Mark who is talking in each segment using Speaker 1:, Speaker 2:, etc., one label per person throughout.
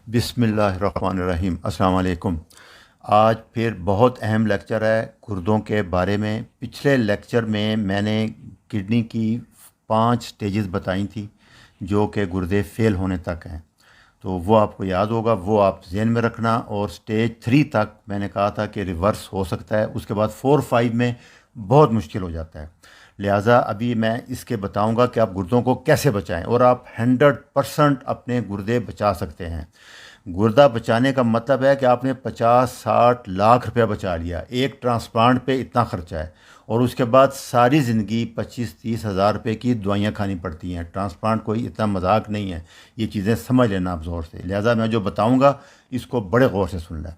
Speaker 1: बिस्मिल्लाहिर्रहमानिर्रहीम। अस्सलाम वालेकुम। आज फिर बहुत अहम लेक्चर है गुर्दों के बारे में। पिछले लेक्चर में मैंने किडनी की 5 स्टेजेस बताई थी जो कि गुर्दे फेल होने तक हैं, तो वो आपको याद होगा, वो आप जहन में रखना। और स्टेज 3 तक मैंने कहा था कि रिवर्स हो सकता है, उसके बाद 4-5 में बहुत मुश्किल हो जाता है। लिहाजा अभी मैं इसके बताऊंगा कि आप गुर्दों को कैसे बचाएं और आप 100% अपने गुर्दे बचा सकते हैं। गुर्दा बचाने का मतलब है कि आपने 50-60 लाख रुपया बचा लिया। एक ट्रांसप्लांट पे इतना खर्चा है और उसके बाद सारी ज़िंदगी 25-30 हज़ार रुपये की दवाइयाँ खानी पड़ती हैं। ट्रांसप्लांट कोई इतना मजाक नहीं है, ये चीज़ें समझ लेना आप ज़ोर से। लिहाजा मैं जो बताऊँगा इसको बड़े गौर से सुन लें।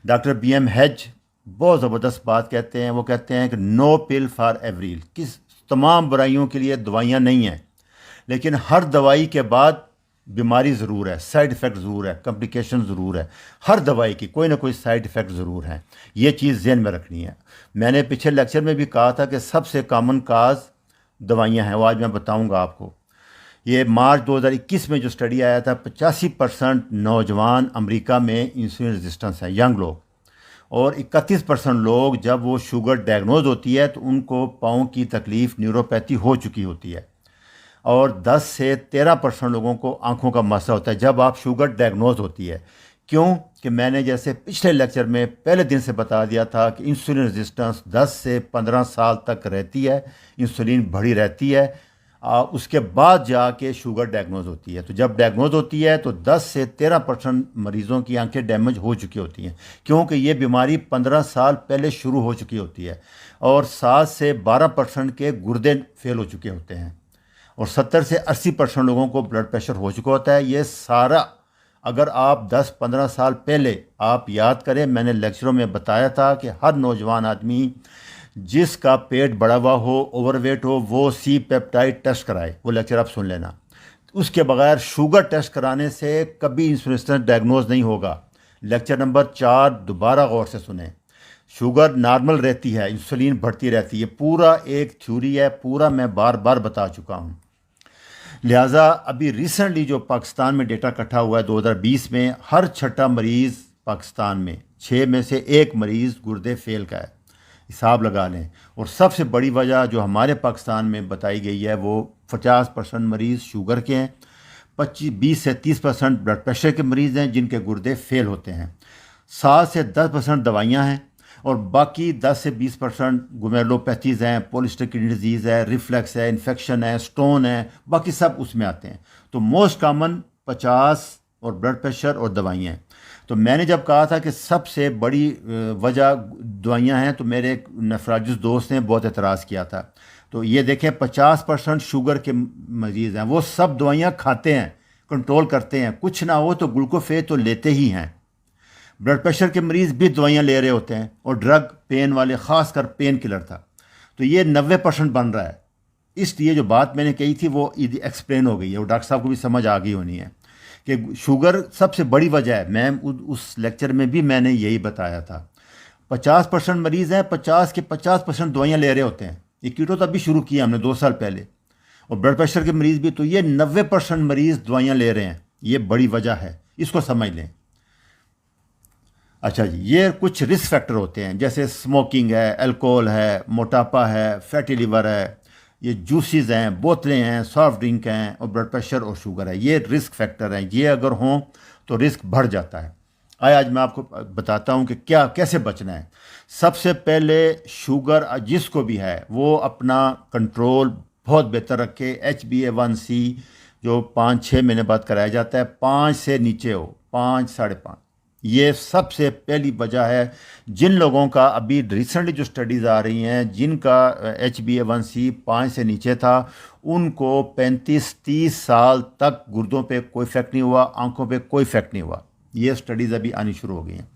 Speaker 1: डॉक्टर BM हेज बहुत ज़बरदस्त बात कहते हैं। वो कहते हैं कि नो पिल फॉर एवरी इल, किस तमाम बुराइयों के लिए दवाइयाँ नहीं हैं, लेकिन हर दवाई के बाद बीमारी ज़रूर है, साइड इफ़ेक्ट ज़रूर है, कॉम्प्लिकेशन ज़रूर है। हर दवाई की कोई ना कोई साइड इफ़ेक्ट ज़रूर है, ये चीज़ ज़हन में रखनी है। मैंने पिछले लेक्चर में भी कहा था कि सबसे कॉमन काज दवाइयाँ हैं, वो आज मैं बताऊंगा आपको। ये मार्च 2021 में जो स्टडी आया था, 85% नौजवान अमेरिका में इंसुलिन रेजिस्टेंस है, यंग लोग। और 31% लोग जब वो शुगर डायग्नोज होती है तो उनको पाँव की तकलीफ़, न्यूरोपैथी हो चुकी होती है। और 10 से 13% लोगों को आंखों का मसला होता है जब आप शुगर डायग्नोज होती है। क्यों कि मैंने जैसे पिछले लेक्चर में पहले दिन से बता दिया था कि इंसुलिन रेजिस्टेंस 10 से 15 साल तक रहती है, इंसुलिन बढ़ी रहती है। उसके बाद जाके शुगर डायग्नोज होती है। तो जब डायग्नोज होती है तो 10 से 13% मरीज़ों की आंखें डैमेज हो चुकी होती हैं, क्योंकि ये बीमारी 15 साल पहले शुरू हो चुकी होती है। और 7 से 12% के गुर्दे फेल हो चुके होते हैं और 70 से 80% लोगों को ब्लड प्रेशर हो चुका होता है। ये सारा अगर आप 10-15 साल पहले आप याद करें, मैंने लेक्चरों में बताया था कि हर नौजवान आदमी जिसका पेट बड़ा हुआ हो, ओवरवेट हो, वो सी पेप्टाइड टेस्ट कराए। वो लेक्चर आप सुन लेना। उसके बगैर शुगर टेस्ट कराने से कभी इंसुलिन डायग्नोज नहीं होगा। लेक्चर नंबर 4 दोबारा गौर से सुने। शुगर नॉर्मल रहती है, इंसुलिन बढ़ती रहती है, पूरा एक थ्योरी है, पूरा मैं बार बार बता चुका हूँ। लिहाजा अभी रिसेंटली जो पाकिस्तान में डेटा इकट्ठा हुआ है 2020 में, हर छठा मरीज़ पाकिस्तान में, 6 में से 1 मरीज़ गुर्दे फेल का है। हिसाब लगा लें। और सबसे बड़ी वजह जो हमारे पाकिस्तान में बताई गई है वो 50% मरीज़ शुगर के हैं, 20 से 30% ब्लड प्रेशर के मरीज़ हैं जिनके गुर्दे फेल होते हैं, 7 से 10% दवाइयाँ हैं और बाकी 10 से 20% ग्लोमेरुलोपैथीज़ हैं, पॉलिसिस्टिक किडनी डिजीज़ है, रिफ्लक्स है, इन्फेक्शन है, स्टोन है, बाकी सब उसमें आते हैं। तो मोस्ट कॉमन 50 और ब्लड प्रेशर और दवाइयाँ हैं। तो मैंने जब कहा था कि सबसे बड़ी वजह दवाइयाँ हैं, तो मेरे एक नेफ्रोलॉजिस्ट दोस्त ने बहुत एतराज़ किया था। तो ये देखें, 50% शुगर के मरीज़ हैं, वो सब दवाइयाँ खाते हैं, कंट्रोल करते हैं, कुछ ना हो तो ग्लूकोफेज तो लेते ही हैं। ब्लड प्रेशर के मरीज़ भी दवाइयाँ ले रहे होते हैं और ड्रग पेन वाले, ख़ासकर पेन किलर था। तो ये 90% बन रहा है। इसलिए जो बात मैंने कही थी वो एक्सप्लेन हो गई है, वो डॉक्टर साहब को भी समझ आ गई होनी है कि शुगर सबसे बड़ी वजह है। मैं उस लेक्चर में भी मैंने यही बताया था। 50% मरीज़ हैं, 50 के 50% दवाइयाँ ले रहे होते हैं। ये कीटो तब भी शुरू किया हमने 2 साल पहले। और ब्लड प्रेशर के मरीज़ भी, तो ये 90% मरीज़ दवाइयाँ ले रहे हैं। ये बड़ी वजह है, इसको समझ लें। अच्छा जी, ये कुछ रिस्क फैक्टर होते हैं, जैसे स्मोकिंग है, अल्कोहल है, मोटापा है, फैटी लिवर है, ये जूसेस हैं, बोतलें हैं, सॉफ्ट ड्रिंक हैं और ब्लड प्रेशर और शुगर है। ये रिस्क फैक्टर हैं, ये अगर हों तो रिस्क बढ़ जाता है। आज मैं आपको बताता हूँ कि क्या कैसे बचना है। सबसे पहले शुगर जिसको भी है वो अपना कंट्रोल बहुत बेहतर रखे। HbA1c जो 5-6 महीने बाद कराया जाता है, 5 से नीचे हो, 5, 5.5, ये सबसे पहली वजह है। जिन लोगों का अभी रिसेंटली जो स्टडीज़ आ रही हैं जिनका HbA1c 5 से नीचे था, उनको 35-30 साल तक गुर्दों पे कोई इफेक्ट नहीं हुआ, आंखों पे कोई इफेक्ट नहीं हुआ। ये स्टडीज़ अभी आनी शुरू हो गई हैं।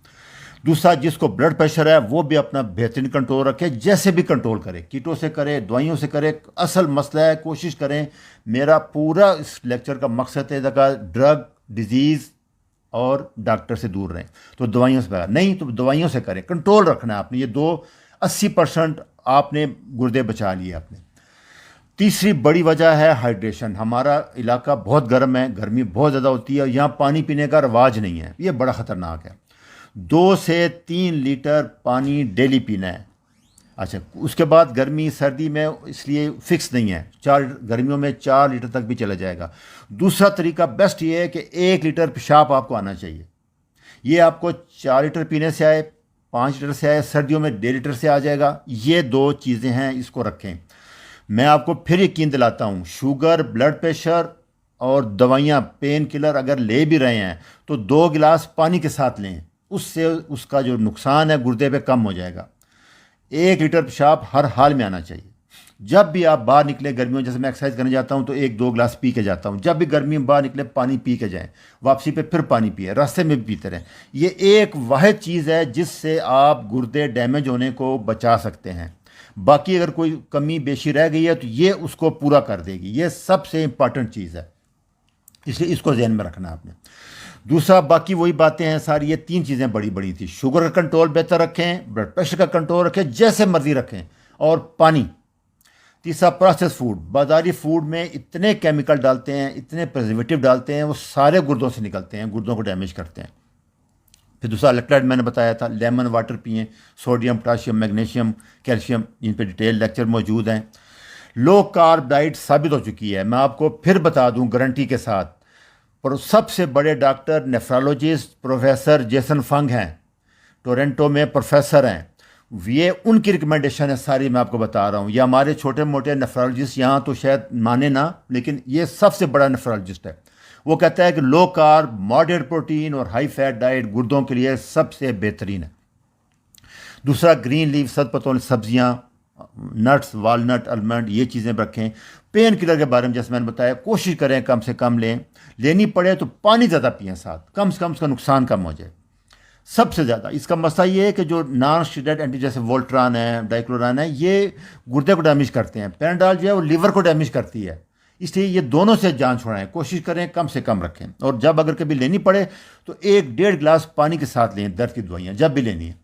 Speaker 1: दूसरा, जिसको ब्लड प्रेशर है वो भी अपना बेहतरीन कंट्रोल रखे, जैसे भी कंट्रोल करे, कीटो से करे, दवाइयों से करे। असल मसला है, कोशिश करें। मेरा पूरा इस लेक्चर का मकसद है ड्रग, डिजीज़ और डॉक्टर से दूर रहें। तो दवाइयों से नहीं, तो दवाइयों से करें, कंट्रोल रखना है आपने। ये 80% आपने गुर्दे बचा लिए आपने। तीसरी बड़ी वजह है हाइड्रेशन। हमारा इलाका बहुत गर्म है, गर्मी बहुत ज़्यादा होती है और यहाँ पानी पीने का रवाज नहीं है, ये बड़ा ख़तरनाक है। 2 से 3 लीटर पानी डेली पीना है। अच्छा, उसके बाद गर्मी सर्दी में इसलिए फ़िक्स नहीं है, 4 गर्मियों में 4 लीटर तक भी चला जाएगा। दूसरा तरीका बेस्ट ये है कि 1 लीटर पेशाब आपको आना चाहिए। ये आपको 4 लीटर पीने से आए, 5 लीटर से आए, सर्दियों में 1.5 लीटर से आ जाएगा। ये 2 चीज़ें हैं, इसको रखें। मैं आपको फिर यकीन दिलाता हूँ, शुगर, ब्लड प्रेशर और दवाइयाँ, पेन किलर अगर ले भी रहे हैं तो 2 गिलास पानी के साथ लें, उससे उसका जो नुकसान है गुर्दे पे कम हो जाएगा। 1 लीटर पेशाब हर हाल में आना चाहिए। जब भी आप बाहर निकले गर्मियों, जैसे मैं एक्सरसाइज करने जाता हूँ तो 1-2 गिलास पी के जाता हूँ। जब भी गर्मी में बाहर निकले पानी पी के जाएं, वापसी पे फिर पानी पिए, रास्ते में भी पीते रहें। ये एक वाहिद चीज़ है जिससे आप गुर्दे डैमेज होने को बचा सकते हैं। बाकी अगर कोई कमी बेशी रह गई है तो ये उसको पूरा कर देगी। ये सबसे इम्पॉर्टेंट चीज़ है, इसलिए इसको ध्यान में रखना आपने। दूसरा, बाकी वही बातें हैं सारी, ये 3 चीज़ें बड़ी बड़ी थी। शुगर का कंट्रोल बेहतर रखें, ब्लड प्रेशर का कंट्रोल रखें, जैसे मर्जी रखें, और पानी। तीसरा, प्रोसेस फूड। बाजारी फूड में इतने केमिकल डालते हैं, इतने प्रिजर्वेटिव डालते हैं, वो सारे गुर्दों से निकलते हैं, गुर्दों को डैमेज करते हैं। फिर दूसरा इलेक्ट्रोलाइट मैंने बताया था, लेमन वाटर पिएं, सोडियम, पोटाशियम, मैग्नीशियम, कैल्शियम, इन पर डिटेल लेक्चर मौजूद हैं। लो कार्ब डाइट साबित हो चुकी है, मैं आपको फिर बता दूं गारंटी के साथ। पर सबसे बड़े डॉक्टर नेफ्रोलॉजिस्ट प्रोफेसर जेसन फंग हैं, टोरंटो में प्रोफेसर हैं। ये उनकी रिकमेंडेशन है सारी, मैं आपको बता रहा हूँ। ये हमारे छोटे मोटे नेफ्रोलॉजिस्ट यहाँ तो शायद माने ना, लेकिन ये सबसे बड़ा नेफ्रोलॉजिस्ट है। वो कहता है कि लो कार्ब, मॉडरेट प्रोटीन और हाई फैट डाइट गुर्दों के लिए सबसे बेहतरीन है। दूसरा, ग्रीन लीफ सदपतों सब्जियां, नट्स, वालनट, आलमंड, ये चीज़ें रखें। पेन किलर के बारे में जैसे मैंने बताया, कोशिश करें कम से कम लें, लेनी पड़े तो पानी ज़्यादा पिएं साथ, कम से कम उसका नुकसान कम हो जाए। सबसे ज़्यादा इसका मसला ये है कि जो नॉन स्टेरॉइड एंटी, जैसे वोल्ट्रान है, डाइक्लोरान है, ये गुर्दे को डैमेज करते हैं। पैराडाल जो है वो लीवर को डैमेज करती है, इसलिए ये दोनों से जान छुड़ाएं, कोशिश करें कम से कम रखें। और जब अगर कभी लेनी पड़े तो 1-1.5 गिलास पानी के साथ लें, दर्द की दवाइयाँ जब भी लेनी है।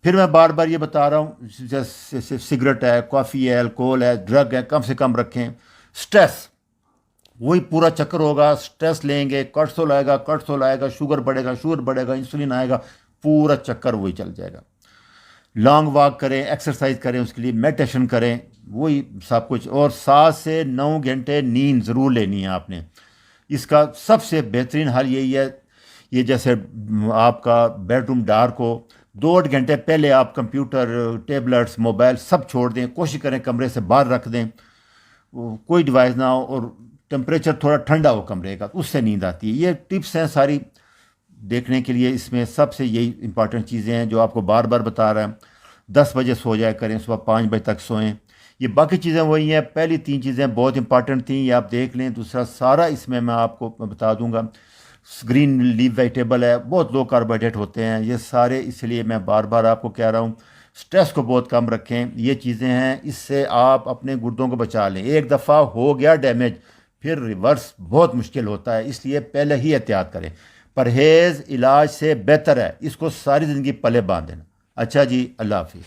Speaker 1: फिर मैं बार बार ये बता रहा हूँ, जैसे सिगरेट है, कॉफ़ी है, अल्कोहल है, ड्रग है, कम से कम रखें। स्ट्रेस, वही पूरा चक्कर होगा, स्ट्रेस लेंगे, कोर्टिसोल आएगा, कोर्टिसोल आएगा, शुगर बढ़ेगा, इंसुलिन आएगा, पूरा चक्कर वही चल जाएगा। लॉन्ग वॉक करें, एक्सरसाइज करें, उसके लिए मेडिटेशन करें, वही सब कुछ। और 7 से 9 घंटे नींद ज़रूर लेनी है आपने। इसका सबसे बेहतरीन हल यही है, ये जैसे आपका बेडरूम डार्क हो, 2 घंटे पहले आप कंप्यूटर, टेबलेट्स, मोबाइल सब छोड़ दें, कोशिश करें कमरे से बाहर रख दें, कोई डिवाइस ना हो, और टेम्परेचर थोड़ा ठंडा हो कमरे का, उससे नींद आती है। ये टिप्स हैं सारी देखने के लिए। इसमें सबसे यही इंपॉर्टेंट चीज़ें हैं जो आपको बार बार बता रहा है। 10 बजे सो जाया करें, सुबह 5 बजे तक सोएं। ये बाकी चीज़ें वही हैं, पहली 3 चीज़ें बहुत इंपॉर्टेंट थी, ये आप देख लें। दूसरा सारा इसमें मैं आपको बता दूंगा। ग्रीन लीफ वेजिटेबल है, बहुत लो कार्बोहाइड्रेट होते हैं ये सारे, इसलिए मैं बार बार आपको कह रहा हूँ स्ट्रेस को बहुत कम रखें। ये चीज़ें हैं, इससे आप अपने गुर्दों को बचा लें। एक दफ़ा हो गया डैमेज, फिर रिवर्स बहुत मुश्किल होता है, इसलिए पहले ही एहतियात करें। परहेज़ इलाज से बेहतर है, इसको सारी ज़िंदगी पले बांध देना। अच्छा जी, अल्लाह हाफिज़।